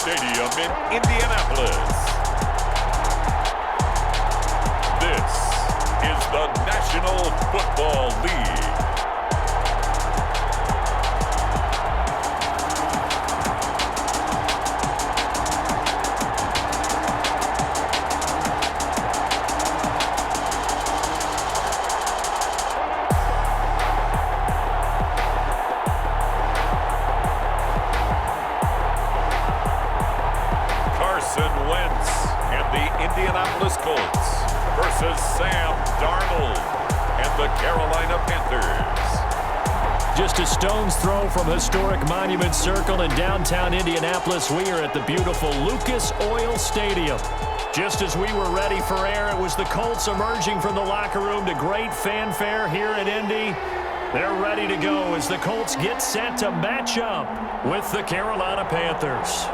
Stadium in Indianapolis. This is the National Football League. Indianapolis Colts versus Sam Darnold and the Carolina Panthers. Just a stone's throw from historic Monument Circle in downtown Indianapolis, we are at the beautiful Lucas Oil Stadium. Just as we were ready for air, it was the Colts emerging from the locker room to great fanfare here in Indy. They're ready to go as the Colts get set to match up with the Carolina Panthers.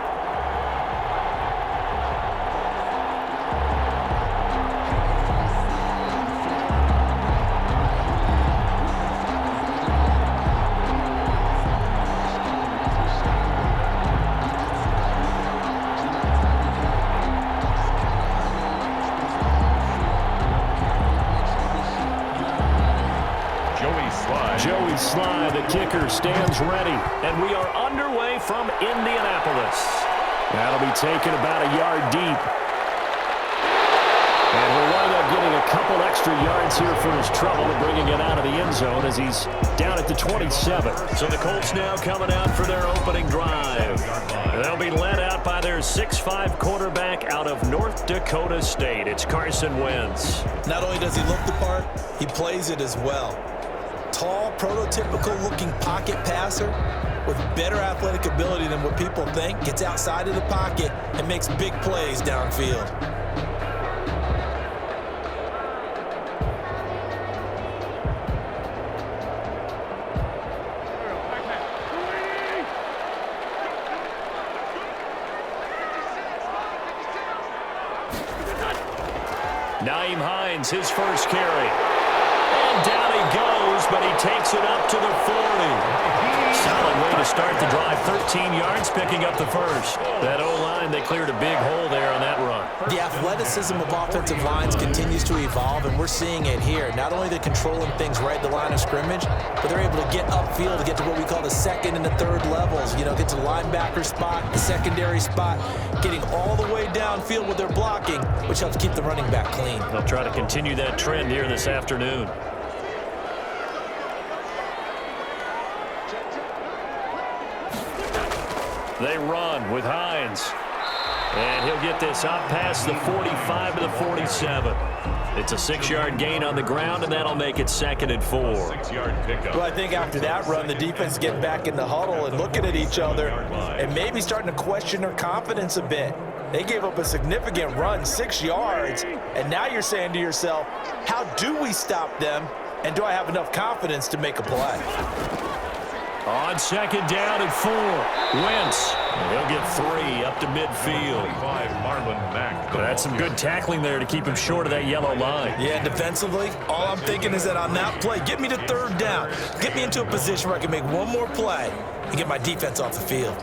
Sly, the kicker, stands ready, and we are underway from Indianapolis. That'll be taken about a yard deep. And we'll wind up getting a couple extra yards here for his trouble and bringing it out of the end zone as he's down at the 27. So the Colts now coming out for their opening drive. They'll be led out by their 6'5" quarterback out of North Dakota State. It's Carson Wentz. Not only does he look the part, he plays it as well. Tall, prototypical-looking pocket passer with better athletic ability than what people think, gets outside of the pocket and makes big plays downfield. Nyheim Hines, his first carry. And down he goes, but he takes it up to the 40. Solid way to start the drive. 13 yards, picking up the first. That O-line, they cleared a big hole there on that run. The athleticism of offensive lines continues to evolve, and we're seeing it here. Not only they're controlling things right at the line of scrimmage, but they're able to get upfield to get to what we call the second and the third levels. You know, get to the linebacker spot, the secondary spot, getting all the way downfield with their blocking, which helps keep the running back clean. They'll try to continue that trend here this afternoon. They run with Hines. And he'll get this up past the 45 to the 47. It's a 6-yard gain on the ground, and that'll make it 2nd and 4. 6-yard pickup. Well, I think after that run, the defense getting back in the huddle and looking at each other and maybe starting to question their confidence a bit. They gave up a significant run, 6 yards, and now you're saying to yourself, how do we stop them, and do I have enough confidence to make a play? On 2nd down and 4, Wentz. He'll get 3 up to midfield. That's some good tackling there to keep him short of that yellow line. Yeah, defensively, all I'm thinking is that on that play, get me to 3rd down. Get me into a position where I can make one more play and get my defense off the field.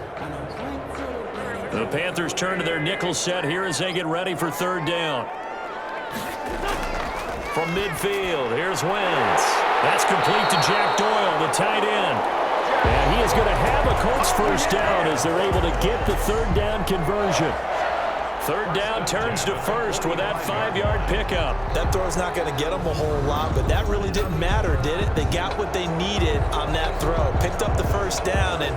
The Panthers turn to their nickel set here as they get ready for 3rd down. From midfield, here's Wentz. That's complete to Jack Doyle, the tight end. And he is going to have a Colts first down as they're able to get the 3rd down conversion. 3rd down turns to 1st with that 5-yard pickup. That throw's not going to get them a whole lot, but that really didn't matter, did it? They got what they needed on that throw. Picked up the 1st down, and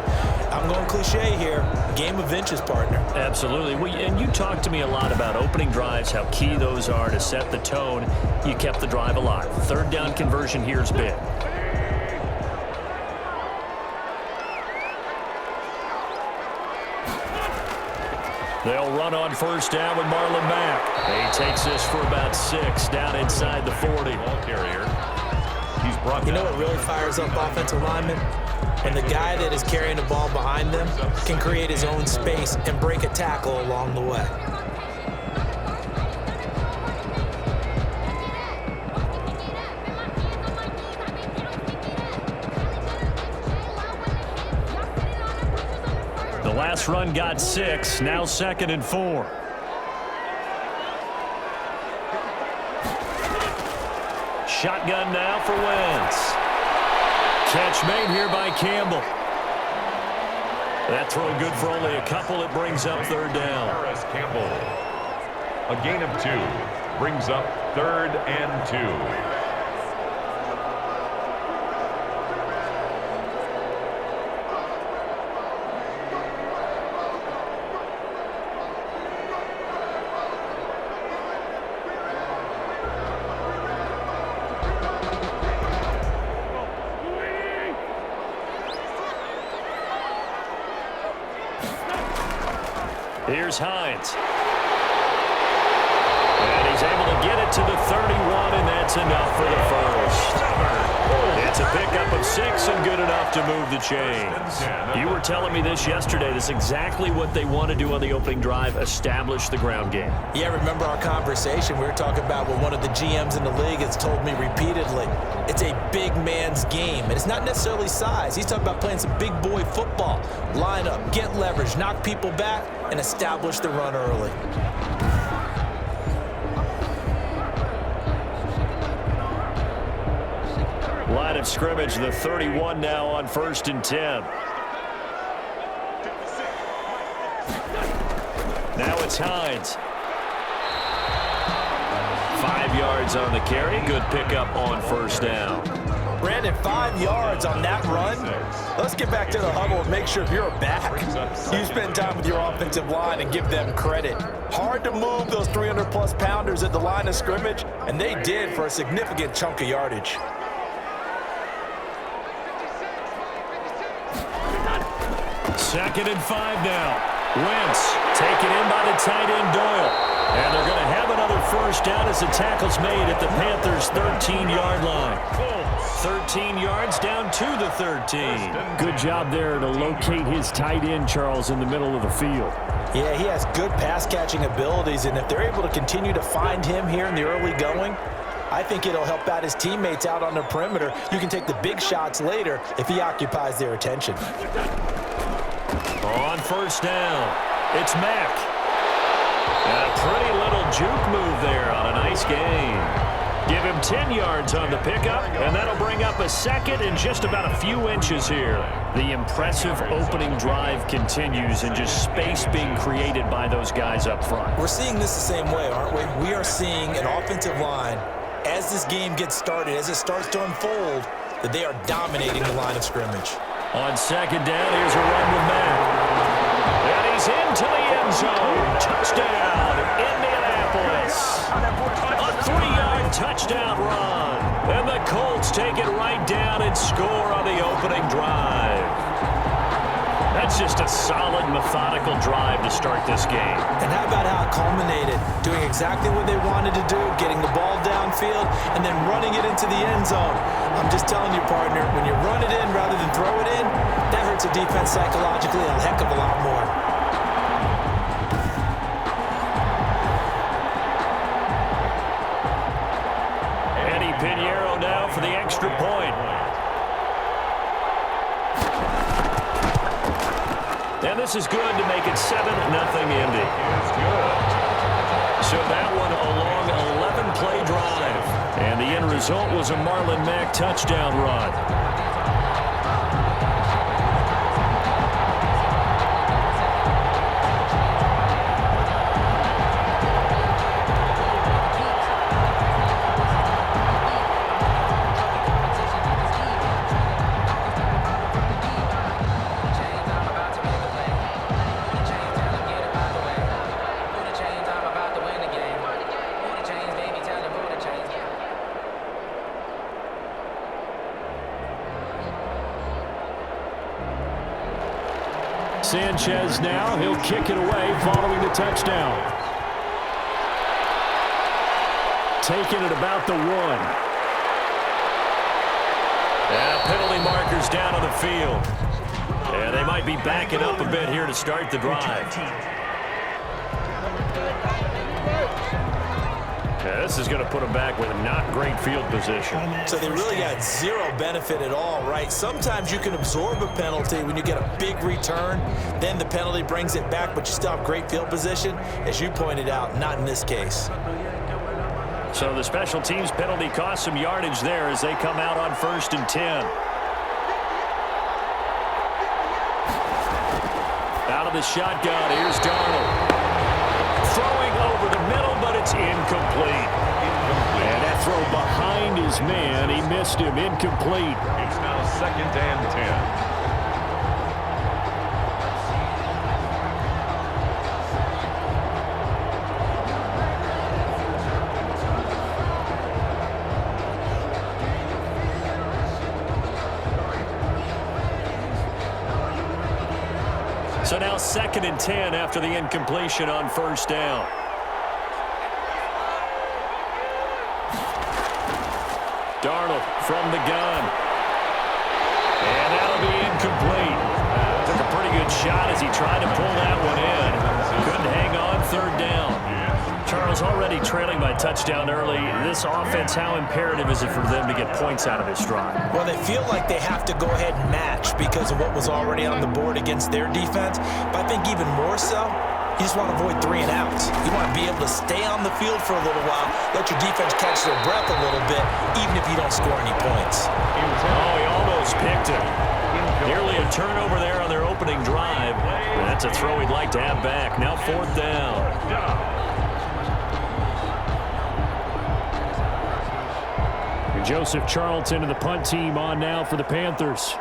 I'm going cliche here, game of inches, partner. Absolutely. And you talked to me a lot about opening drives, how key those are to set the tone. You kept the drive alive. 3rd down conversion here is big. They'll run on 1st down with Marlon Mack. He takes this for about 6 down inside the 40. Ball carrier. He's brought You know what really fires up offensive linemen? When the guy that is carrying the ball behind them can create his own space and break a tackle along the way. Last run got 6. Now 2nd and 4. Shotgun now for Wentz. Catch made here by Campbell. That throw good for only a couple. It brings up 3rd down. Campbell. A gain of 2 brings up 3rd and 2. Here's Hines. And he's able to get it to the 31, and that's enough for the first. It's a pickup of 6 and good enough to move the chains. You were telling me this yesterday. This is exactly what they want to do on the opening drive, establish the ground game. Yeah, remember our conversation? We were talking about what one of the GMs in the league has told me repeatedly. It's a big man's game, and it's not necessarily size. He's talking about playing some big boy football. Line up, get leverage, knock people back, and establish the run early. Line of scrimmage, the 31 now on 1st and 10. Now it's Hines. 5 yards on the carry. Good pickup on 1st down. Brandon, 5 yards on that run. Let's get back to the huddle and make sure if you're a back, you spend time with your offensive line and give them credit. Hard to move those 300-plus pounders at the line of scrimmage, and they did for a significant chunk of yardage. 2nd and 5 now. Wentz taken in by the tight end Doyle. And they're going to have another 1st down as the tackle's made at the Panthers' 13-yard line. 13 yards down to the 13. Good job there to locate his tight end, Charles, in the middle of the field. Yeah, he has good pass-catching abilities, and if they're able to continue to find him here in the early going, I think it'll help out his teammates out on the perimeter. You can take the big shots later if he occupies their attention. On 1st down, it's Mack. A pretty little juke move there on a nice gain. Give him 10 yards on the pickup, and that'll bring up a 2nd and just about a few inches here. The impressive opening drive continues, and just space being created by those guys up front. We're seeing this the same way, aren't we? We are seeing an offensive line, as this game gets started, as it starts to unfold, that they are dominating the line of scrimmage. On 2nd down, here's a run with Mack. And he's into the end zone. Touchdown, Indianapolis. A 3-yard touchdown run. And the Colts take it right down and score on the opening drive. That's just a solid, methodical drive to start this game. And how about how it culminated? Doing exactly what they wanted to do, getting the ball downfield, and then running it into the end zone. I'm just telling you, partner, when you run it in rather than throw it in, that hurts a defense psychologically a heck of a lot more. Eddie Pinheiro now for the extra point. And this is good to make it 7-0 Indy. So that one a long 11-play drive. And the end result was a Marlon Mack touchdown run. Sanchez now, he'll kick it away following the touchdown. Taking it about the 1. And penalty markers down on the field. And they might be backing up a bit here to start the drive. Yeah, this is going to put them back with not great field position. So they really got zero benefit at all, right? Sometimes you can absorb a penalty when you get a big return. Then the penalty brings it back, but you still have great field position. As you pointed out, not in this case. So the special teams penalty cost some yardage there as they come out on 1st and 10. Out of the shotgun, here's Darnold. Throwing over the middle, but it's incomplete. And that throw behind his man, he missed him, incomplete. It's now 2nd and 10. So now 2nd and 10 after the incompletion on 1st down. Darnold from the gun. And that'll be incomplete. Took a pretty good shot as he tried to pull that one in. Couldn't hang on 3rd down. Charles, already trailing by touchdown early. This offense, how imperative is it for them to get points out of this drive? Well, they feel like they have to go ahead and match because of what was already on the board against their defense. But I think even more so, you just want to avoid 3 and outs. You want to be able to stay on the field for a little while, let your defense catch their breath a little bit, even if you don't score any points. Oh, he almost picked him. Nearly a turnover there on their opening drive. That's a throw he'd like to have back. Now 4th down. Joseph Charlton and the punt team on now for the Panthers.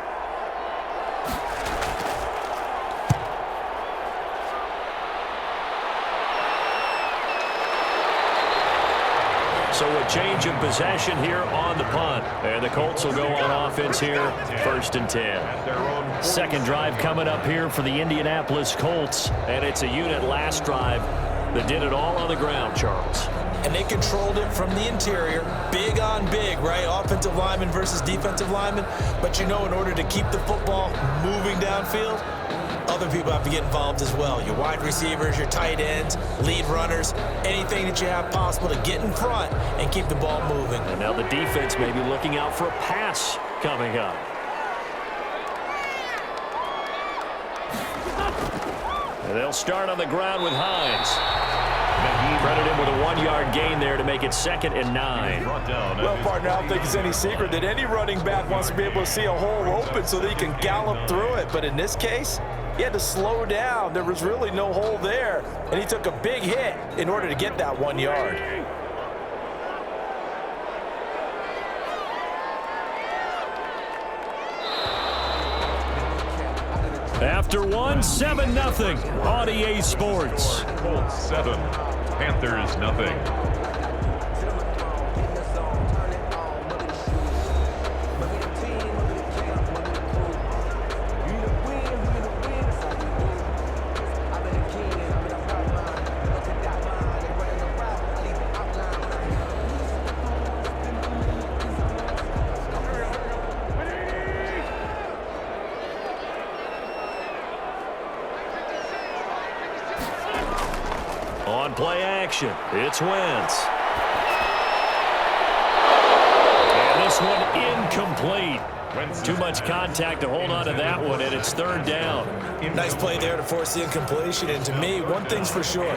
So a change of possession here on the punt. And the Colts will go on offense here, 1st and 10. Second drive coming up here for the Indianapolis Colts. And it's a unit last drive that did it all on the ground, Charles. And they controlled it from the interior. Big on big, right? Offensive lineman versus defensive lineman. But you know, in order to keep the football moving downfield, other people have to get involved as well. Your wide receivers, your tight ends, lead runners, anything that you have possible to get in front and keep the ball moving. And now the defense may be looking out for a pass coming up. And they'll start on the ground with Hines. Credit him with a 1-yard gain there to make it 2nd and 9. Well, partner, I don't think it's any secret that any running back wants to be able to see a hole open so that he can gallop through it. But in this case, he had to slow down. There was really no hole there, and he took a big hit in order to get that 1 yard. After one, 7-0 on EA Sports. Colts 7, Panthers nothing. On play action, it's Wentz. And this one incomplete. Too much contact to hold on to that one, and it's 3rd down. Nice play there to force the incompletion. And to me, one thing's for sure.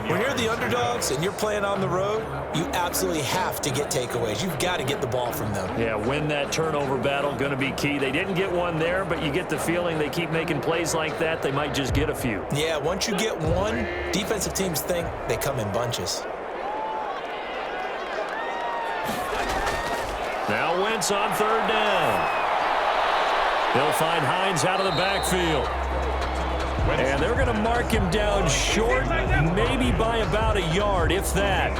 When you're the underdogs and you're playing on the road, you absolutely have to get takeaways. You've got to get the ball from them. Yeah, win that turnover battle, going to be key. They didn't get one there, but you get the feeling they keep making plays like that, they might just get a few. Yeah, once you get one, defensive teams think they come in bunches. Now Wentz on 3rd down. They'll find Hines out of the backfield. And they're going to mark him down short, maybe by about a yard, if that.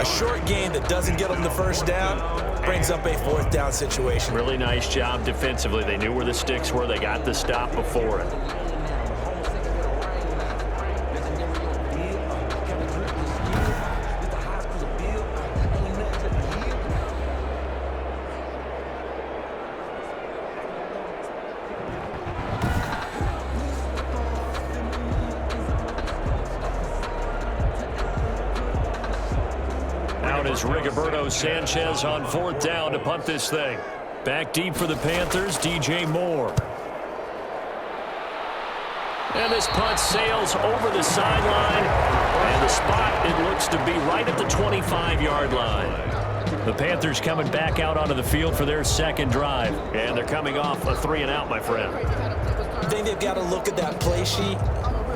A short gain that doesn't get them the 1st down brings up a 4th down situation. Really nice job defensively. They knew where the sticks were. They got the stop before it. Here's Rigoberto Sanchez on 4th down to punt this thing. Back deep for the Panthers, DJ Moore. And this punt sails over the sideline. And the spot, it looks to be right at the 25-yard line. The Panthers coming back out onto the field for their second drive. And they're coming off a 3-and-out, my friend. I think they've got to look at that play sheet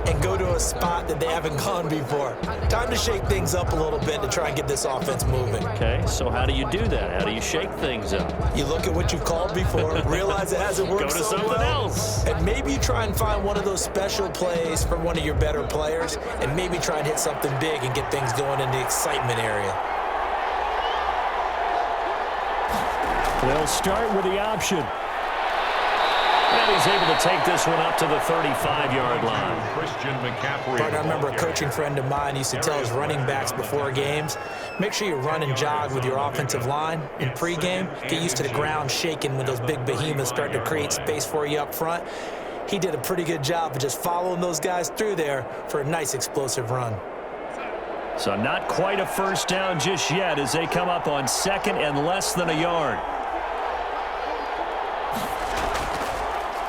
and go to a spot that they haven't gone before. Time to shake things up a little bit to try and get this offense moving. Okay, so how do you do that? How do you shake things up? You look at what you've called before, realize it hasn't worked Go to so something well, else. and maybe you try and find one of those special plays from one of your better players, and maybe try and hit something big and get things going in the excitement area. They'll start with the option. And he's able to take this one up to the 35-yard line. Christian McCaffrey. I remember a coaching friend of mine used to tell his running backs before games, make sure you run and jog with your offensive line in pregame. Get used to the ground shaking when those big behemoths start to create space for you up front. He did a pretty good job of just following those guys through there for a nice explosive run. So not quite a first down just yet as they come up on 2nd and less than a yard.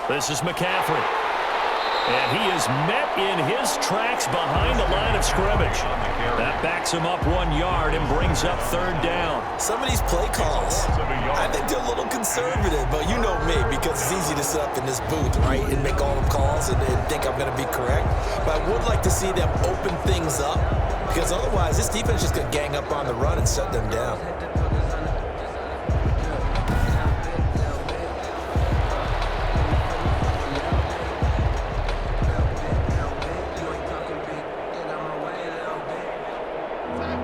This is McCaffrey. And he is met in his tracks behind the line of scrimmage. That backs him up 1 yard and brings up 3rd down. Some of these play calls, I think they're a little conservative, but you know me, because it's easy to sit up in this booth, right, and make all them calls and think I'm going to be correct. But I would like to see them open things up, because otherwise this defense is just going to gang up on the run and shut them down.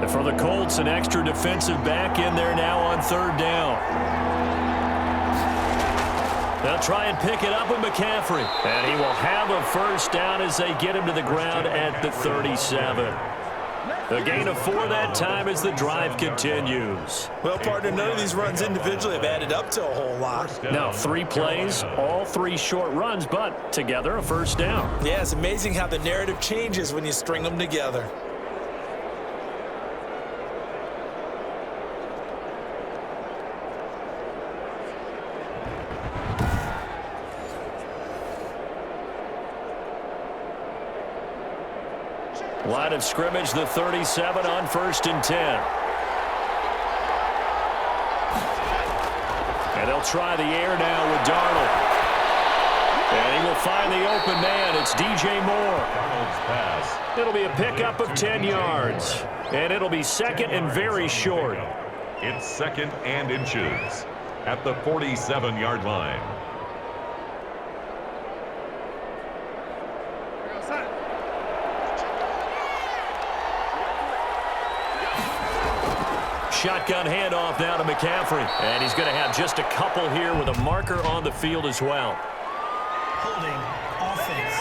For the Colts, an extra defensive back in there now on 3rd down. They'll try and pick it up with McCaffrey. And he will have a first down as they get him to the ground at the 37. A gain of 4 that time as the drive continues. Well, partner, none of these runs individually have added up to a whole lot. Now, 3 plays, all 3 short runs, but together a first down. Yeah, it's amazing how the narrative changes when you string them together. Line of scrimmage, the 37 on 1st and 10. And they'll try the air now with Darnold. And he will find the open man. It's DJ Moore. Pass. It'll be a pickup of 10 yards. And it'll be 2nd and very short. It's 2nd and inches at the 47-yard line. Shotgun handoff now to McCaffrey. And he's going to have just a couple here with a marker on the field as well. Holding offense.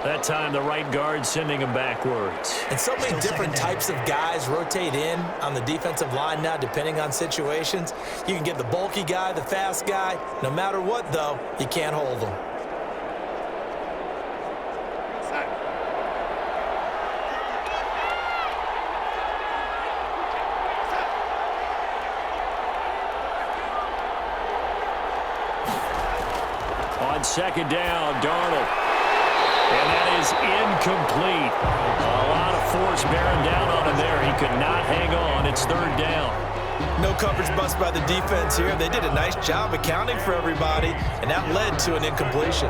That time the right guard sending him backwards. And so many different types of guys rotate in on the defensive line now depending on situations. You can get the bulky guy, the fast guy. No matter what, though, you can't hold them. On 2nd down, Darnold. And that is incomplete. A lot of force bearing down on him there. He could not hang on. It's 3rd down. No coverage bust by the defense here. They did a nice job accounting for everybody, and that led to an incompletion.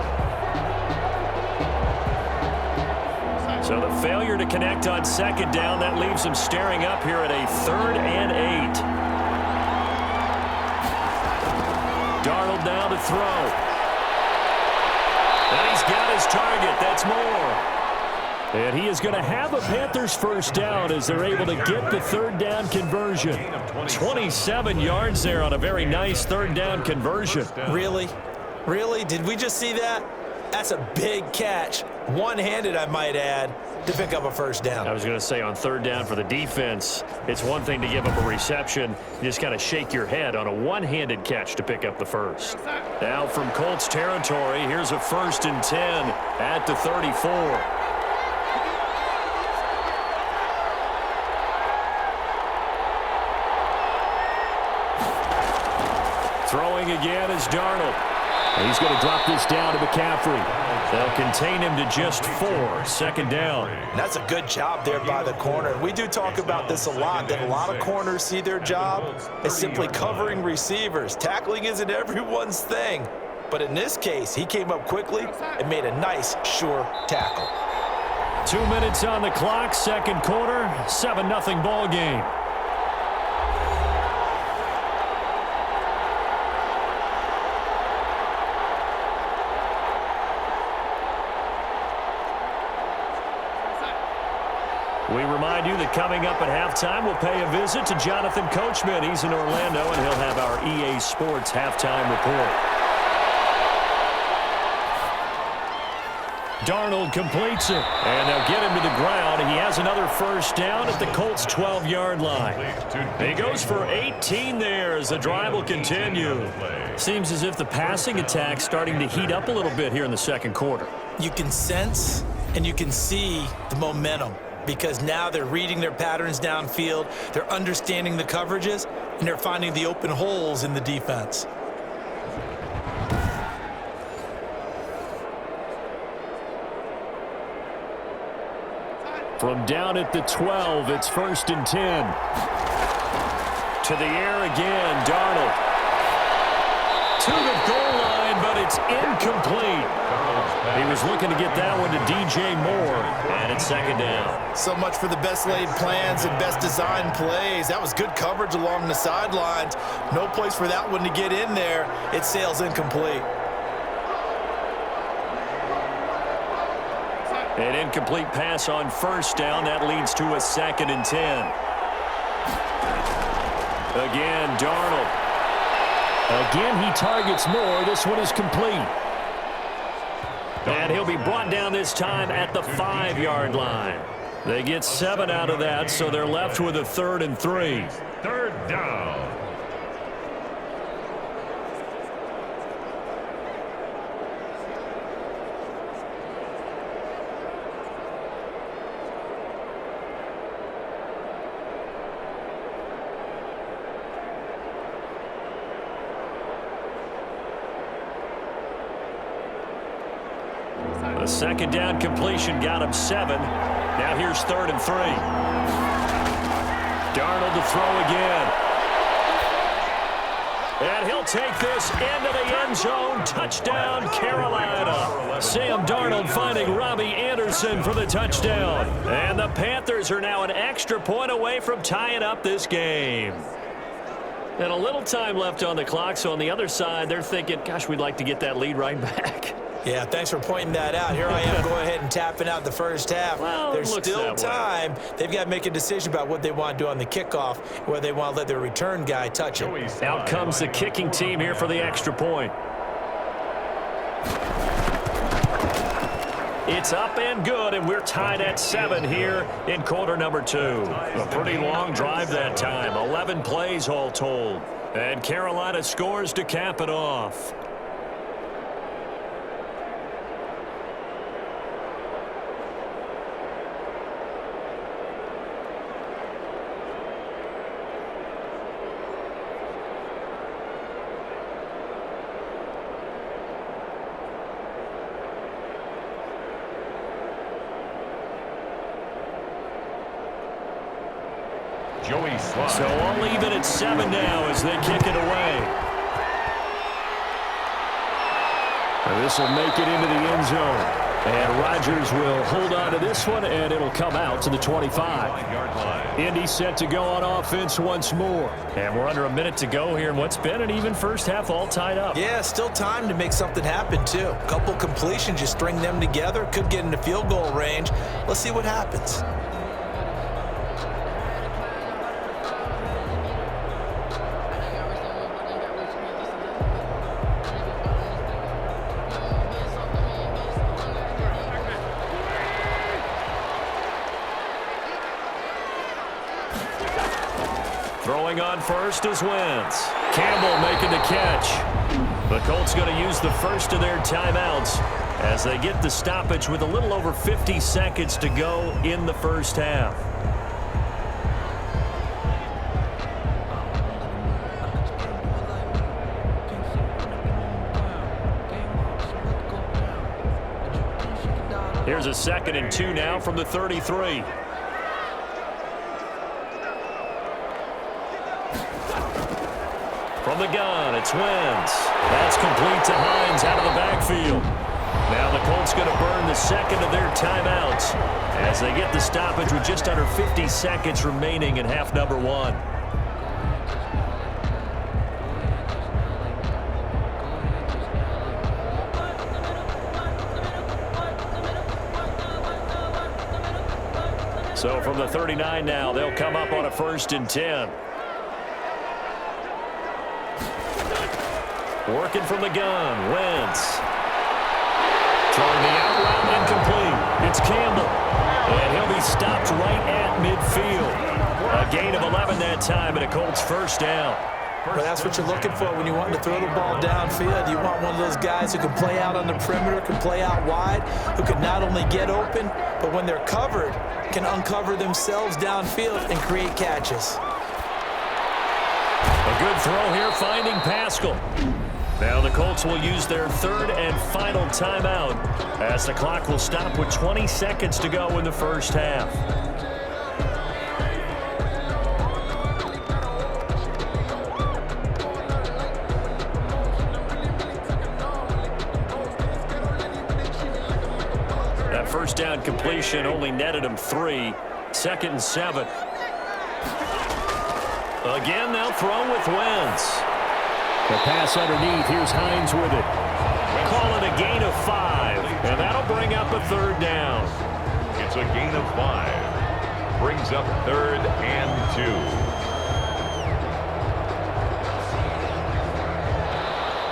So the failure to connect on 2nd down, that leaves him staring up here at a 3rd and 8. Darnold now to throw. And he's got his target. That's Moore. And he is going to have a Panthers first down as they're able to get the 3rd down conversion. 27 yards there on a very nice 3rd down conversion. Really? Really? Did we just see that? That's a big catch. One-handed, I might add, to pick up a first down. I was going to say on 3rd down for the defense, it's one thing to give up a reception. You just kind of shake your head on a one-handed catch to pick up the first. Now from Colts territory, here's a 1st and 10 at the 34. Throwing again is Darnold. And he's going to drop this down to McCaffrey. They'll contain him to just 4. Second down. And that's a good job there by the corner. We do talk about this a lot, that a lot of corners see their job as simply covering receivers. Tackling isn't everyone's thing. But in this case, he came up quickly and made a nice, sure tackle. 2 minutes on the clock, second quarter, 7-0 ball game. We remind you that coming up at halftime, we'll pay a visit to Jonathan Coachman. He's in Orlando, and he'll have our EA Sports halftime report. Darnold completes it, and they'll get him to the ground. He has another first down at the Colts' 12-yard line. He goes for 18 there as the drive will continue. Seems as if the passing attack's starting to heat up a little bit here in the second quarter. You can sense and you can see the momentum, because now they're reading their patterns downfield, they're understanding the coverages, and they're finding the open holes in the defense. From down at the 12, it's 1st and 10. To the air again, Darnold. To the goal line, but it's incomplete. He was looking to get that one to DJ Moore, and it's second down. So much for the best laid plans and best designed plays. That was good coverage along the sidelines. No place for that one to get in there. It sails incomplete. An incomplete pass on first down. That leads to a 2nd and 10. Again, Darnold. Again, he targets Moore. This one is complete. And he'll be brought down this time at the 5-yard line. They get 7 out of that, so they're left with a 3rd and 3. Third down. A second down completion got him 7. Now here's 3rd and 3. Darnold to throw again. And he'll take this into the end zone. Touchdown, Carolina. Sam Darnold finding Robbie Anderson for the touchdown. And the Panthers are now an extra point away from tying up this game. And a little time left on the clock, so on the other side, they're thinking, gosh, we'd like to get that lead right back. Yeah, thanks for pointing that out. Here I am going ahead and tapping out the first half. Well, there's still time. They've got to make a decision about what they want to do on the kickoff, whether they want to let their return guy touch it. Out comes the kicking team here for the extra point. It's up and good, and we're tied at 7 here in quarter number 2. A pretty long drive that time, 11 plays all told. And Carolina scores to cap it off. So all even at 7 now as they kick it away. And this will make it into the end zone. And Rodgers will hold on to this one, and it'll come out to the 25. Indy set to go on offense once more. And we're under a minute to go here in what's been an even first half all tied up. Yeah, still time to make something happen, too. A couple completions, you string them together, could get into field goal range. Let's see what happens. Throwing on first is Wentz. Campbell making the catch. The Colts going to use the first of their timeouts as they get the stoppage with a little over 50 seconds to go in the first half. Here's a 2nd and 2 now from the 33. From the gun, it's Wentz. That's complete to Hines out of the backfield. Now the Colts going to burn the 2nd of their timeouts as they get the stoppage with just under 50 seconds remaining in half number 1. So from the 39 now, they'll come up on a 1st and 10. Working from the gun, Wentz. Throwing the out route incomplete. It's Campbell. And he'll be stopped right at midfield. A gain of 11 that time and a Colts 1st down. Well, that's what you're looking for when you want to throw the ball downfield. You want one of those guys who can play out on the perimeter, can play out wide, who can not only get open, but when they're covered, can uncover themselves downfield and create catches. A good throw here, finding Pascal. Now the Colts will use their 3rd and final timeout as the clock will stop with 20 seconds to go in the 1st half. That 1st down completion only netted him 3. 2nd and 7. Again, they'll throw with Wentz. The pass underneath. Here's Hines with it. Call it a gain of 5. And that'll bring up a 3rd down. It's a gain of 5. Brings up 3rd and 2.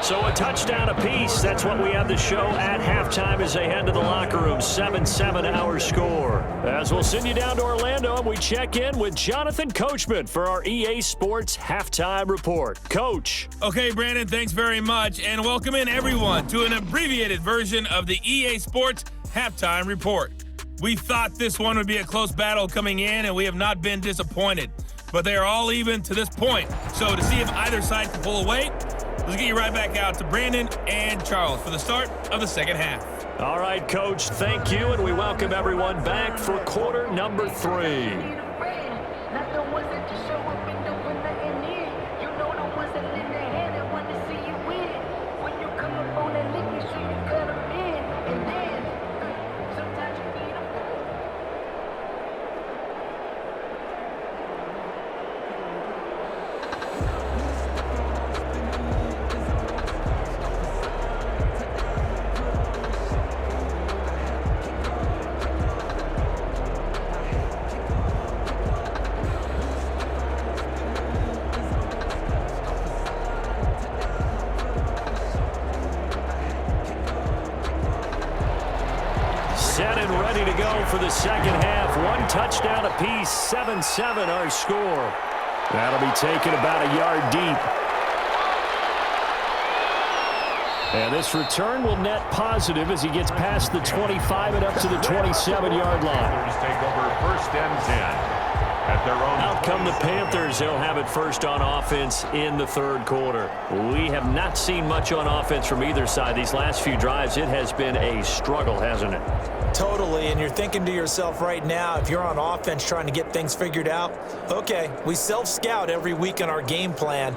So a touchdown apiece. That's what we have to show at halftime as they head to the locker room. 7-7 our score. As we'll send you down to Orlando, and we check in with Jonathan Coachman for our EA Sports Halftime Report. Coach. Okay, Brandon, thanks very much. And welcome in, everyone, to an abbreviated version of the EA Sports Halftime Report. We thought this one would be a close battle coming in, and we have not been disappointed. But they are all even to this point. So to see if either side can pull away, let's get you right back out to Brandon and Charles for the start of the 2nd half. All right, Coach, thank you, and we welcome everyone back for quarter number 3. Set and ready to go for the 2nd half. 1 touchdown apiece, 7-7 our score. That'll be taken about a yard deep. And this return will net positive as he gets past the 25 and up to the 27-yard line. Panthers take over 1st and 10. At their own Out come the Panthers. They'll have it first on offense in the 3rd quarter. We have not seen much on offense from either side. These last few drives, it has been a struggle, hasn't it? Totally, and you're thinking to yourself right now, if you're on offense trying to get things figured out, okay, we self-scout every week on our game plan.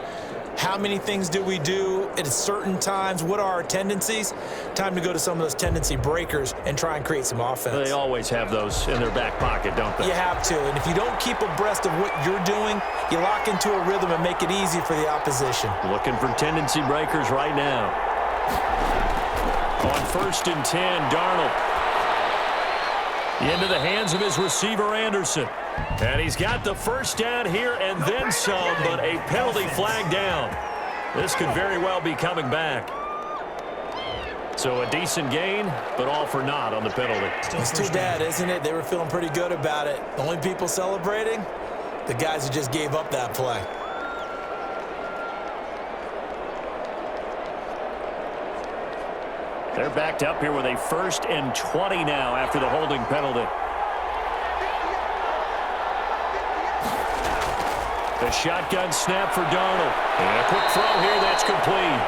How many things do we do at certain times? What are our tendencies? Time to go to some of those tendency breakers and try and create some offense. They always have those in their back pocket, don't they? You have to, and if you don't keep abreast of what you're doing, you lock into a rhythm and make it easy for the opposition. Looking for tendency breakers right now. On 1st and 10, Darnold. Into the hands of his receiver, Anderson. And he's got the 1st down here and then some, but a penalty flag down. This could very well be coming back. So a decent gain, but all for naught on the penalty. It's too bad, isn't it? They were feeling pretty good about it. The only people celebrating, the guys who just gave up that play. They're backed up here with a 1st and 20 now after the holding penalty. The shotgun snap for Darnold. And a quick throw here that's complete.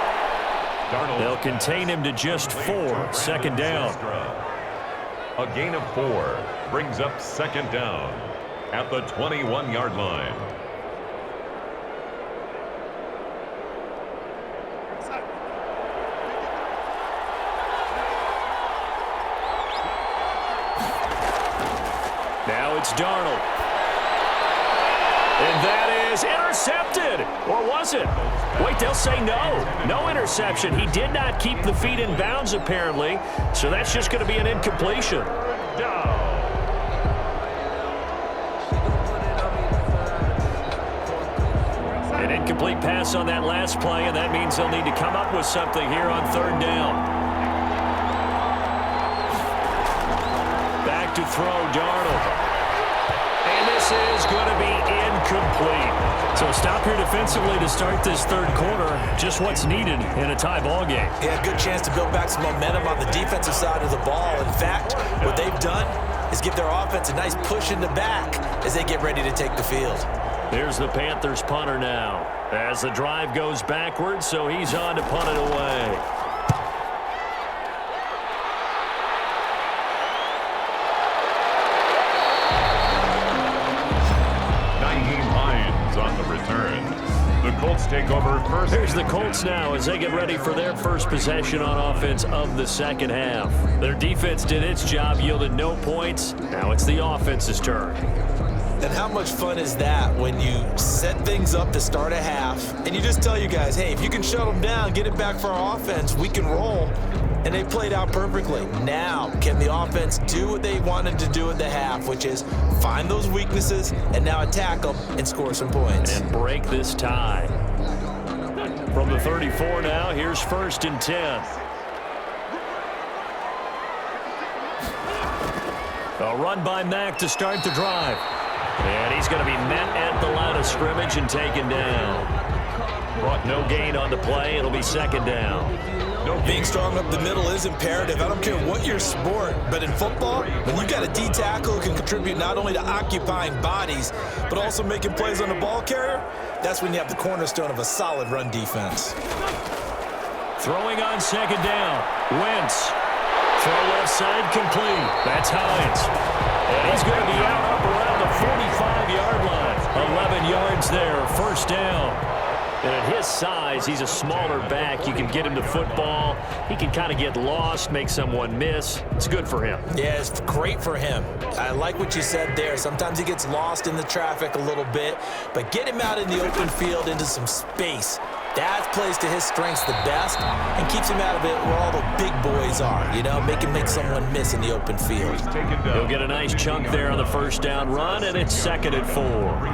They'll contain him to just 4. 2nd down. A gain of 4 brings up second down at the 21-yard line. Now it's Darnold. And that is intercepted. Or was it? Wait, they'll say no. No interception. He did not keep the feet in bounds, apparently. So that's just going to be an incompletion. An incomplete pass on that last play, and that means they'll need to come up with something here on third down. Back to throw, Darnold. And this is going to be incomplete. So stop here defensively to start this third quarter. Just what's needed in a tie ball game. Yeah, good chance to build back some momentum on the defensive side of the ball. In fact, what they've done is give their offense a nice push in the back as they get ready to take the field. Here's the Panthers punter now. As the drive goes backwards, so he's on to punt it away. On the return. The Colts take over first. Here's the Colts now as they get ready for their first possession on offense of the second half. Their defense did its job, yielded no points. Now it's the offense's turn. And how much fun is that when you set things up to start a half and you just tell you guys, hey, if you can shut them down, get it back for our offense, we can roll. And they played out perfectly. Now, can the offense do what they wanted to do at the half, which is find those weaknesses and now attack them and score some points. And break this tie. From the 34 now, here's 1st and 10. A run by Mack to start the drive. And he's going to be met at the line of scrimmage and taken down. Brought no gain on the play. It'll be second down. Being strong up the middle is imperative. I don't care what your sport, but in football, when you've got a D tackle who can contribute not only to occupying bodies, but also making plays on the ball carrier, that's when you have the cornerstone of a solid run defense. Throwing on second down. Wentz. Throw left side complete. That's Hines. And he's going to be out up around the 45-yard line. 11 yards there. First down. And at his size, he's a smaller back. You can get him to football. He can kind of get lost, make someone miss. It's good for him. Yeah, it's great for him. I like what you said there. Sometimes he gets lost in the traffic a little bit, but get him out in the open field into some space. That plays to his strengths the best and keeps him out of it where all the big boys are, you know, make someone miss in the open field. He'll get a nice chunk there on the first down run, and it's 2nd and 4.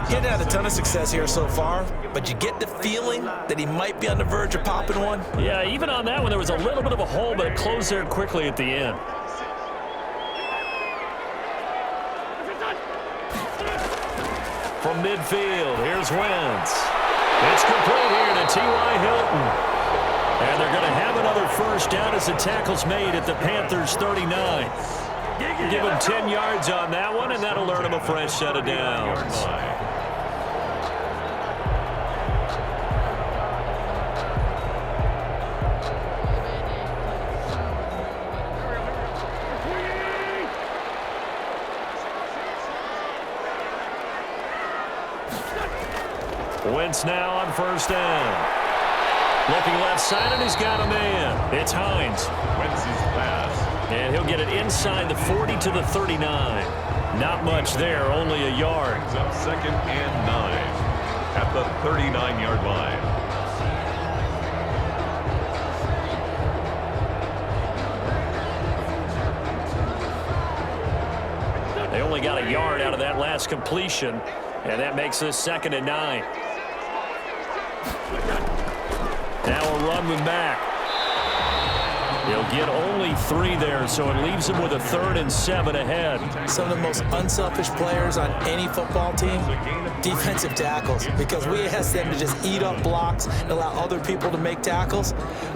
He hasn't had a ton of success here so far, but you get the feeling that he might be on the verge of popping one. Yeah, even on that one, there was a little bit of a hole, but it closed there quickly at the end. From midfield, here's Wentz. It's complete here to T.Y. Hilton. And they're going to have another first down as the tackle's made at the Panthers 39. Give him 10 yards on that one, and that'll earn him a fresh set of downs. Wentz now on first down. Looking left side, and he's got a man. It's Hines. Wentz's pass. And he'll get it inside the 40 to the 39. Not much there, only a yard. Brings up 2nd and 9 at the 39-yard line. They only got a yard out of that last completion, and that makes this 2nd and 9. Now a run with Mack. He'll get only 3 there, so it leaves him with a 3rd and 7 ahead. Some of the most unselfish players on any football team, defensive tackles, because we ask them to just eat up blocks and allow other people to make tackles.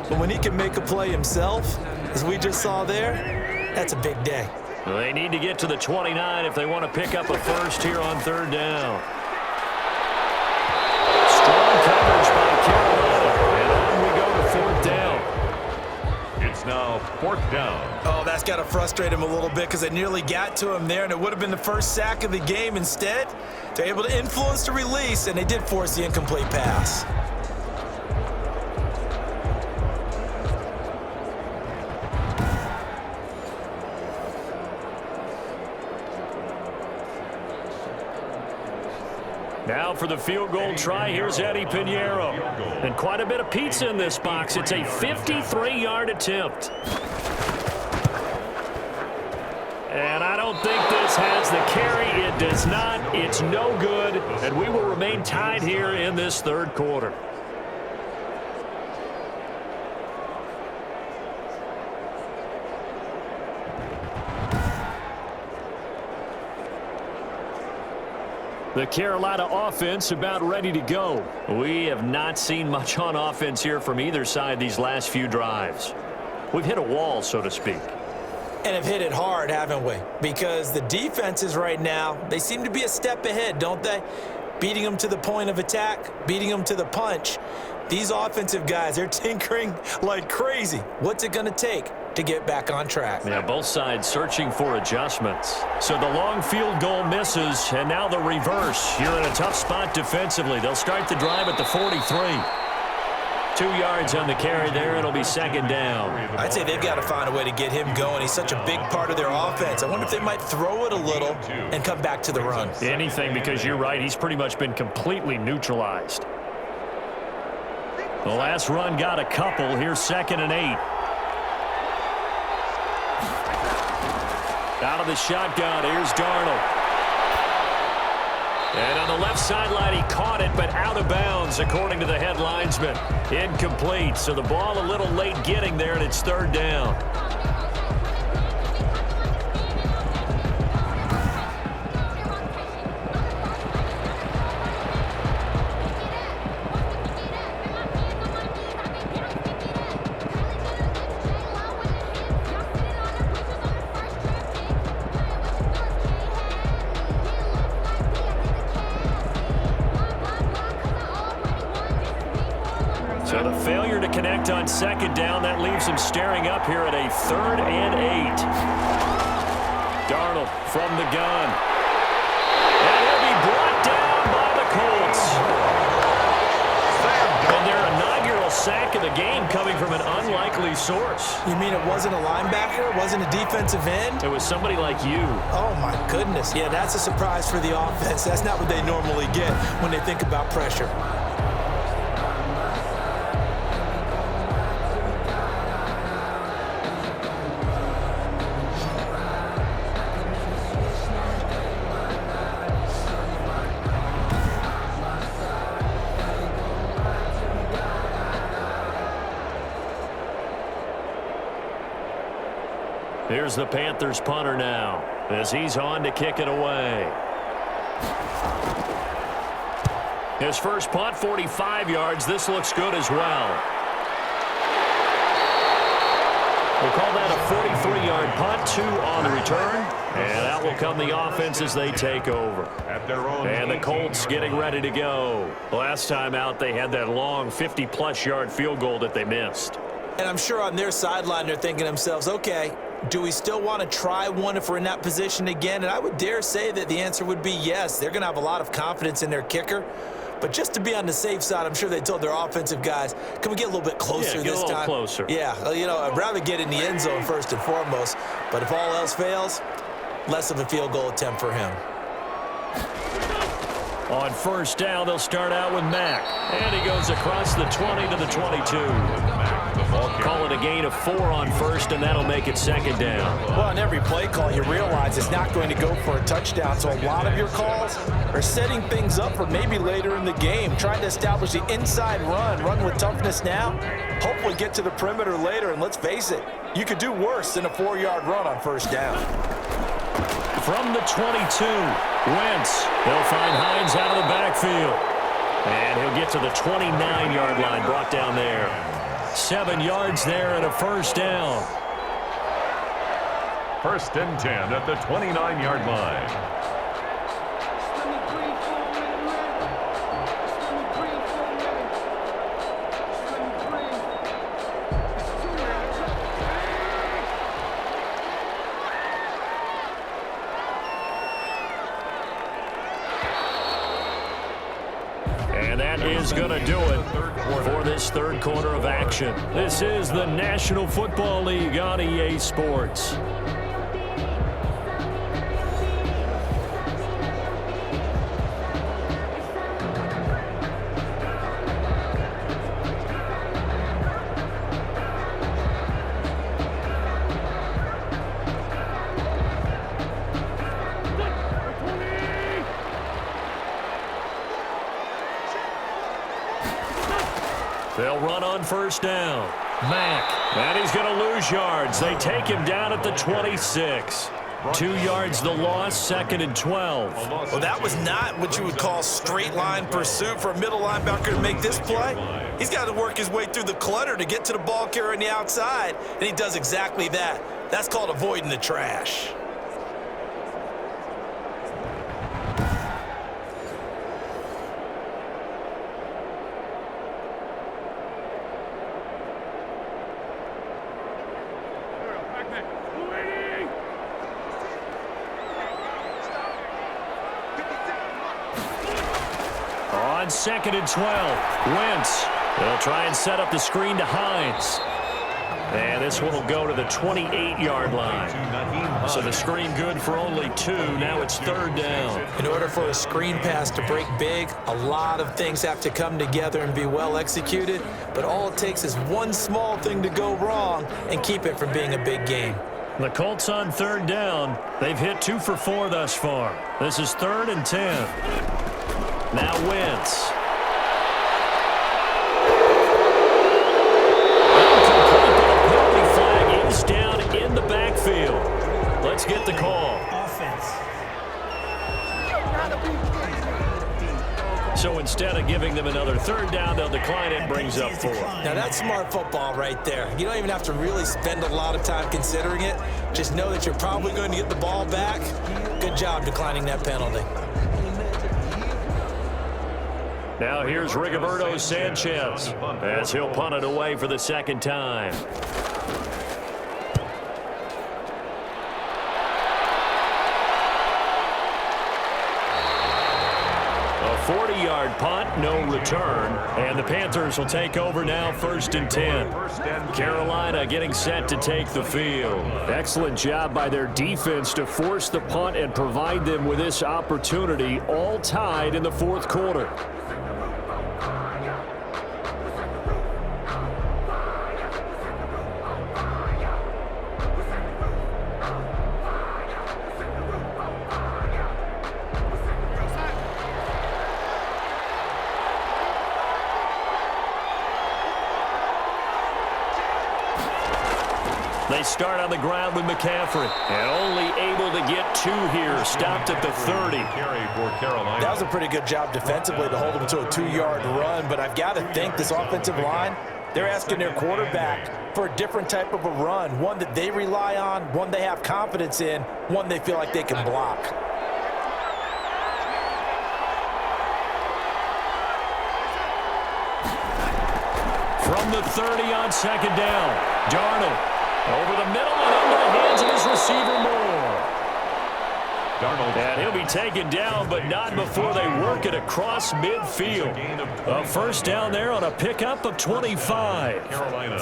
But when he can make a play himself, as we just saw there, that's a big day. They need to get to the 29 if they want to pick up a first here on 3rd down. Strong coverage by Carolina, and on we go to 4th down. It's now 4th down. Oh, that's got to frustrate him a little bit because they nearly got to him there, and it would have been the first sack of the game. Instead, they're able to influence the release, and they did force the incomplete pass. Now for the field goal try, here's Eddie Pinheiro. And quite a bit of pizza in this box. It's a 53-yard attempt. And I don't think this has the carry. It does not. It's no good. And we will remain tied here in this third quarter. The Carolina offense about ready to go. We have not seen much on offense here from either side these last few drives. We've hit a wall, so to speak. And have hit it hard, haven't we? Because the defenses right now, they seem to be a step ahead, don't they? Beating them to the point of attack, beating them to the punch. These offensive guys, they're tinkering like crazy. What's it going to take to get back on track? Yeah, both sides searching for adjustments. So the long field goal misses, and now the reverse. You're in a tough spot defensively. They'll start the drive at the 43. 2 yards on the carry there. It'll be 2nd down. I'd say they've got to find a way to get him going. He's such a big part of their offense. I wonder if they might throw it a little and come back to the run. Anything, because you're right. He's pretty much been completely neutralized. The last run got a couple. Here's 2nd and 8. Out of the shotgun, here's Darnold. And on the left sideline, he caught it, but out of bounds, according to the head linesman. Incomplete, so the ball a little late getting there, and it's 3rd down. So the failure to connect on 2nd down, that leaves him staring up here at a 3rd and 8. Darnold from the gun. And he'll be brought down by the Colts. And their inaugural sack of the game coming from an unlikely source. You mean it wasn't a linebacker? It wasn't a defensive end? It was somebody like you. Oh, my goodness. Yeah, that's a surprise for the offense. That's not what they normally get when they think about pressure. Here's the Panthers punter now as he's on to kick it away. His first punt, 45 yards. This looks good as well. We'll call that a 43-yard punt, 2 on the return. And out will come the offense as they take over. And the Colts getting ready to go. Last time out, they had that long 50-plus yard field goal that they missed. And I'm sure on their sideline, they're thinking to themselves, okay, do we still want to try one if we're in that position again? And I would dare say that the answer would be yes. They're going to have a lot of confidence in their kicker. But just to be on the safe side, I'm sure they told their offensive guys, can we get a little bit closer this time? Yeah, get a little closer. Yeah, you know, I'd rather get in the end zone first and foremost. But if all else fails, less of a field goal attempt for him. On 1st down, they'll start out with Mack. And he goes across the 20 to the 22. Call it a gain of 4 on 1st, and that'll make it 2nd down. Well, on every play call, you realize it's not going to go for a touchdown. So a lot of your calls are setting things up for maybe later in the game, trying to establish the inside run with toughness now, hopefully get to the perimeter later. And let's face it, you could do worse than a 4-yard run on 1st down. From the 22, Wentz. They'll find Hines out of the backfield. And he'll get to the 29-yard line, brought down there. 7 yards there and a 1st down. 1st and 10 at the 29-yard line. And that is going to do it for this third quarter of action. This is the National Football League on EA Sports. They'll run on first down. Mack. And he's going to lose yards. They take him down at the 26. 2 yards the loss, 2nd and 12. Well, that was not what you would call straight line pursuit for a middle linebacker to make this play. He's got to work his way through the clutter to get to the ball carrier on the outside, and he does exactly that. That's called avoiding the trash. On 2nd and 12, Wentz. They'll try and set up the screen to Hines. And this one will go to the 28-yard line. So the screen good for only 2. Now it's 3rd down. In order for a screen pass to break big, a lot of things have to come together and be well executed. But all it takes is one small thing to go wrong and keep it from being a big game. The Colts on 3rd down. They've hit 2 for 4 thus far. This is 3rd and 10. Now Wentz. Penalty flag is down in the backfield. Let's get the call. So instead of giving them another 3rd down, they'll decline it, brings up 4. Now that's smart football right there. You don't even have to really spend a lot of time considering it. Just know that you're probably going to get the ball back. Good job declining that penalty. Now here's Rigoberto Sanchez as he'll punt it away for the 2nd time. A 40-yard punt, no return, and the Panthers will take over now 1st and 10. Carolina getting set to take the field. Excellent job by their defense to force the punt and provide them with this opportunity, all tied in the 4th quarter. They start on the ground with McCaffrey. And only able to get 2 here. Stopped at the 30. That was a pretty good job defensively to hold them to a 2-yard run. But I've got to think this offensive line, they're asking their quarterback for a different type of a run. One that they rely on, one they have confidence in, one they feel like they can block. From the 30 on 2nd down, Darnold. Over the middle and into the hands of his receiver Moore. And he'll be taken down, but not before they work it across midfield. A 1st down there on a pickup of 25.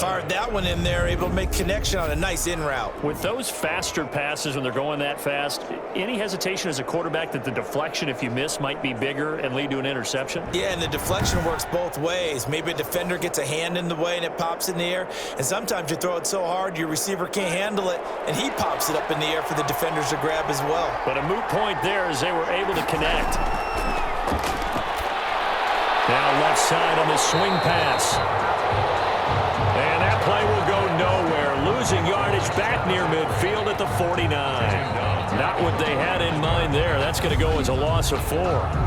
Fired that one in there, able to make connection on a nice in route. With those faster passes when they're going that fast, any hesitation as a quarterback that the deflection, if you miss, might be bigger and lead to an interception? Yeah, and the deflection works both ways. Maybe a defender gets a hand in the way and it pops in the air. And sometimes you throw it so hard your receiver can't handle it, and he pops it up in the air for the defenders to grab as well. But a moot point there as they were able to connect. Now left side on the swing pass. And that play will go nowhere. Losing yardage back near midfield at the 49. Not what they had in mind there. That's going to go as a loss of 4.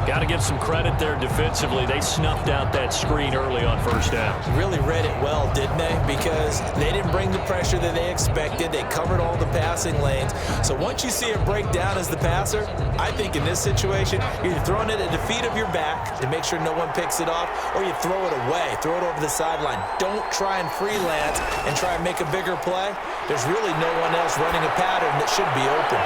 Got to give some credit there defensively. They snuffed out that screen early on 1st down. Really read it well, didn't they? Because they didn't bring the pressure that they expected. They covered all the passing lanes. So once you see it break down as the passer, I think in this situation, you're throwing it at the feet of your back to make sure no one picks it off, or you throw it away, throw it over the sideline. Don't try and freelance and try and make a bigger play. There's really no one else running a pattern that should be open.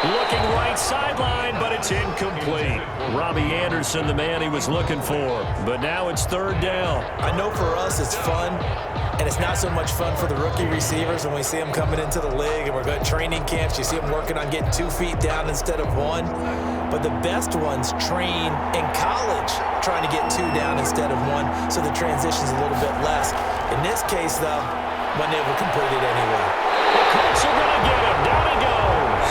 Looking right sideline, but it's incomplete. Robbie Anderson, the man he was looking for. But now it's third down. I know for us it's fun, and it's not so much fun for the rookie receivers when we see them coming into the league and we're going to training camps. You see them working on getting 2 feet down instead of 1. But the best ones train in college trying to get 2 down instead of 1, so the transition's a little bit less. In this case, though, wasn't able to complete it anyway. The Colts are going to get him. Down he goes.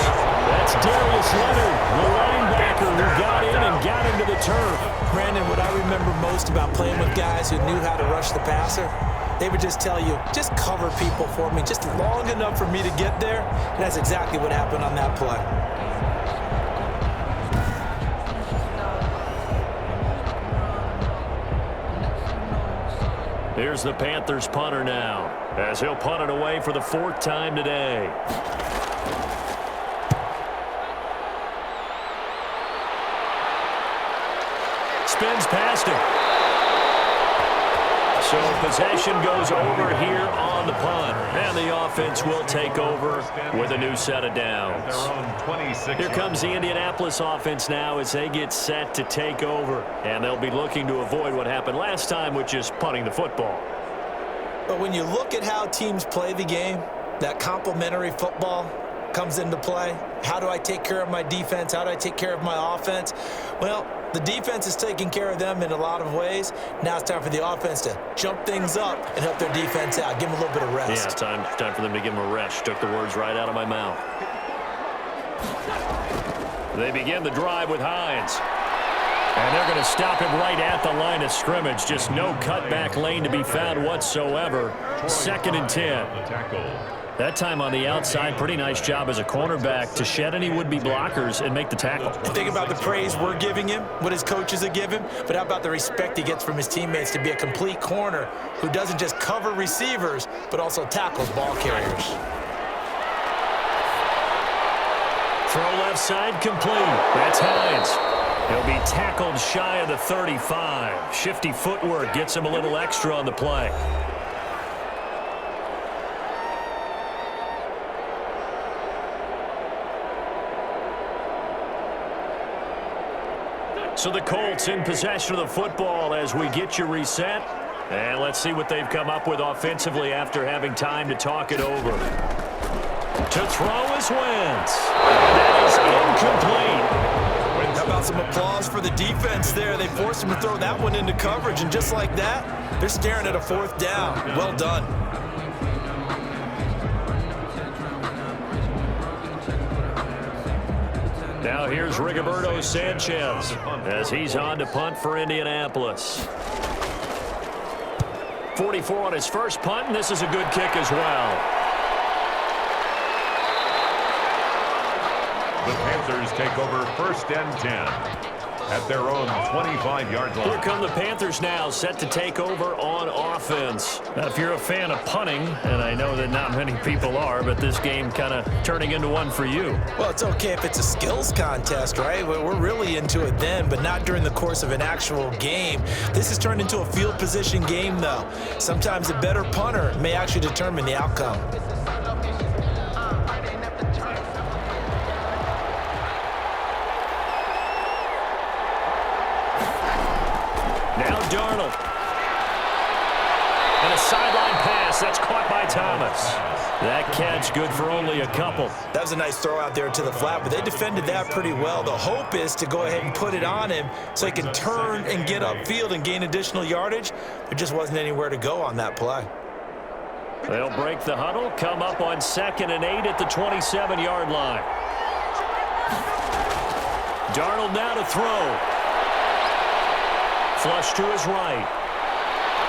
That's Darius Leonard, the linebacker who got in and got into the turf. Brandon, what I remember most about playing with guys who knew how to rush the passer, they would just tell you, just cover people for me, just long enough for me to get there. And that's exactly what happened on that play. Here's the Panthers punter now, as he'll punt it away for the 4th time today. Spins past him. So possession goes over here on the punt. And the offense will take over with a new set of downs. Here comes the Indianapolis offense now as they get set to take over. And they'll be looking to avoid what happened last time, which is punting the football. But when you look at how teams play the game, that complementary football comes into play. How do I take care of my defense? How do I take care of my offense? Well, the defense is taking care of them in a lot of ways. Now it's time for the offense to jump things up and help their defense out. Give them a little bit of rest. Yeah, time for them to give them a rest. Took the words right out of my mouth. They begin the drive with Hines. And they're going to stop him right at the line of scrimmage. Just no cutback lane to be found whatsoever. 2nd and 10. That time on the outside, pretty nice job as a cornerback to shed any would-be blockers and make the tackle. Think about the praise we're giving him, what his coaches are giving, but how about the respect he gets from his teammates to be a complete corner who doesn't just cover receivers, but also tackles ball carriers. Throw left side complete. That's Hines. He'll be tackled shy of the 35. Shifty footwork gets him a little extra on the play. So the Colts in possession of the football as we get you reset. And let's see what they've come up with offensively after having time to talk it over. To throw is Wentz. That is incomplete. How about some applause for the defense there? They forced him to throw that one into coverage, and just like that, they're staring at a 4th down. Well done. Now here's Rigoberto Sanchez as he's on to punt for Indianapolis. 44 on his first punt, and this is a good kick as well. The Panthers take over 1st and 10 at their own 25-yard line. Here come the Panthers now, set to take over on offense. Now, if you're a fan of punting, and I know that not many people are, but this game kind of turning into one for you. Well, it's okay if it's a skills contest, right? We're really into it then, but not during the course of an actual game. This has turned into a field position game, though. Sometimes a better punter may actually determine the outcome. Now Darnold. And a sideline pass. That's caught by Thomas. That catch good for only a couple. That was a nice throw out there to the flat, but they defended that pretty well. The hope is to go ahead and put it on him so he can turn and get upfield and gain additional yardage. There just wasn't anywhere to go on that play. They'll break the huddle, come up on 2nd and 8 at the 27-yard line. Darnold now to throw. Flush to his right.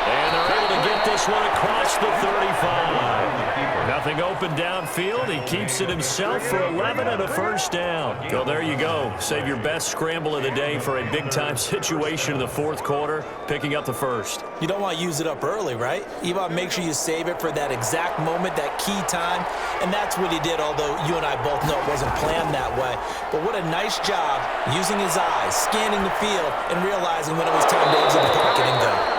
And they're able to get this one across the 35. Nothing open downfield. He keeps it himself for 11 and a 1st down. So there you go. Save your best scramble of the day for a big-time situation in the 4th quarter, picking up the 1st. You don't want to use it up early, right? You want to make sure you save it for that exact moment, that key time. And that's what he did, although you and I both know it wasn't planned that way. But what a nice job using his eyes, scanning the field, and realizing when it was time to exit the pocket and go.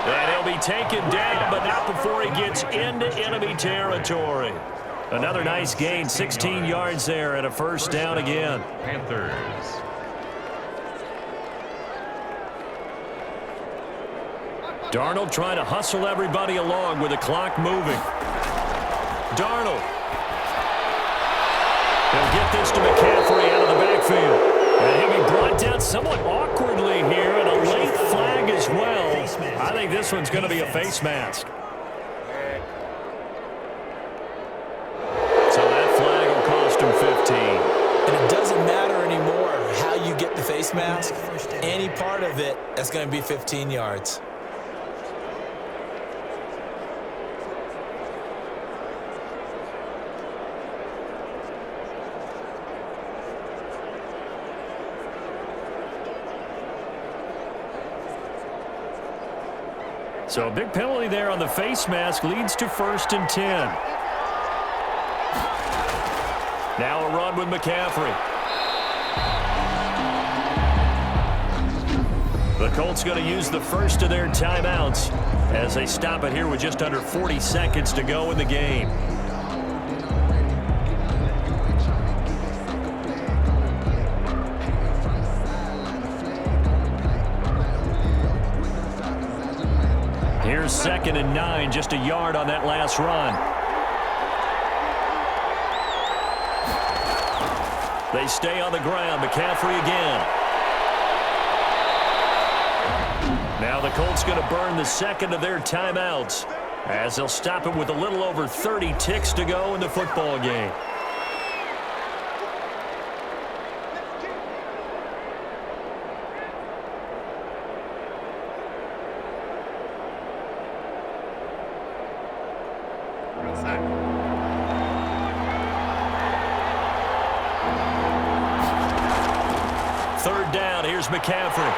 And he'll be taken down, but not before he gets into enemy territory. Another nice gain, 16 yards there and a first down again. Panthers. Darnold trying to hustle everybody along with the clock moving. Darnold. He'll get this to McCaffrey out of the backfield. And he'll be brought down somewhat awkwardly here, and a late flag as well. I think this one's going to be a face mask. So that flag will cost him 15. And it doesn't matter anymore how you get the face mask. Any part of it, that's going to be 15 yards. So a big penalty there on the face mask leads to 1st and 10. Now a run with McCaffrey. The Colts going to use the first of their timeouts as they stop it here with just under 40 seconds to go in the game. Here's 2nd and 9, just a yard on that last run. They stay on the ground. McCaffrey again. Now the Colts going to burn the 2nd of their timeouts as they'll stop it with a little over 30 ticks to go in the football game. McCaffrey.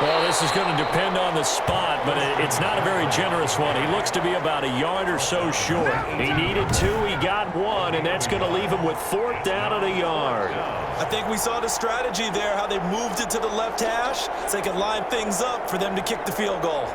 Well, this is going to depend on the spot, but it's not a very generous one. He looks to be about a yard or so short. He needed 2, he got 1, and that's going to leave him with 4th down and a yard. I think we saw the strategy there, how they moved it to the left hash so they could line things up for them to kick the field goal.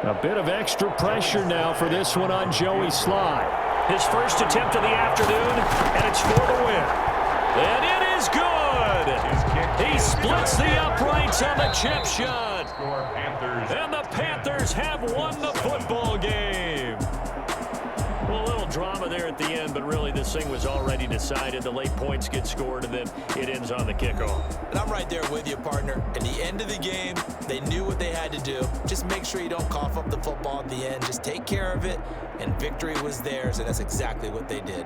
A bit of extra pressure now for this one on Joey Sly. His first attempt of the afternoon, and it's for the win. And it is good! He splits the uprights on the chip shot. And the Panthers have won the football game. Well, a little drama there at the end, but really this thing was already decided. The late points get scored, and then it ends on the kickoff. And I'm right there with you, partner. At the end of the game, they knew what they had to do. Just make sure you don't cough up the football at the end. Just take care of it, and victory was theirs, and that's exactly what they did.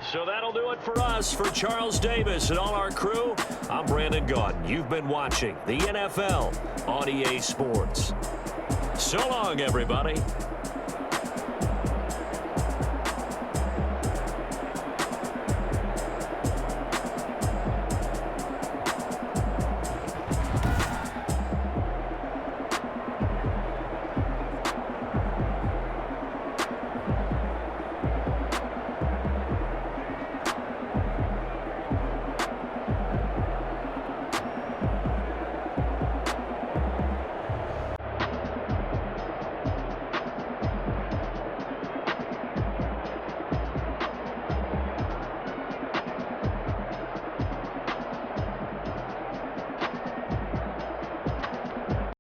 So that'll do it for us. For Charles Davis and all our crew, I'm Brandon Gaudin. You've been watching the NFL on EA Sports. So long, everybody.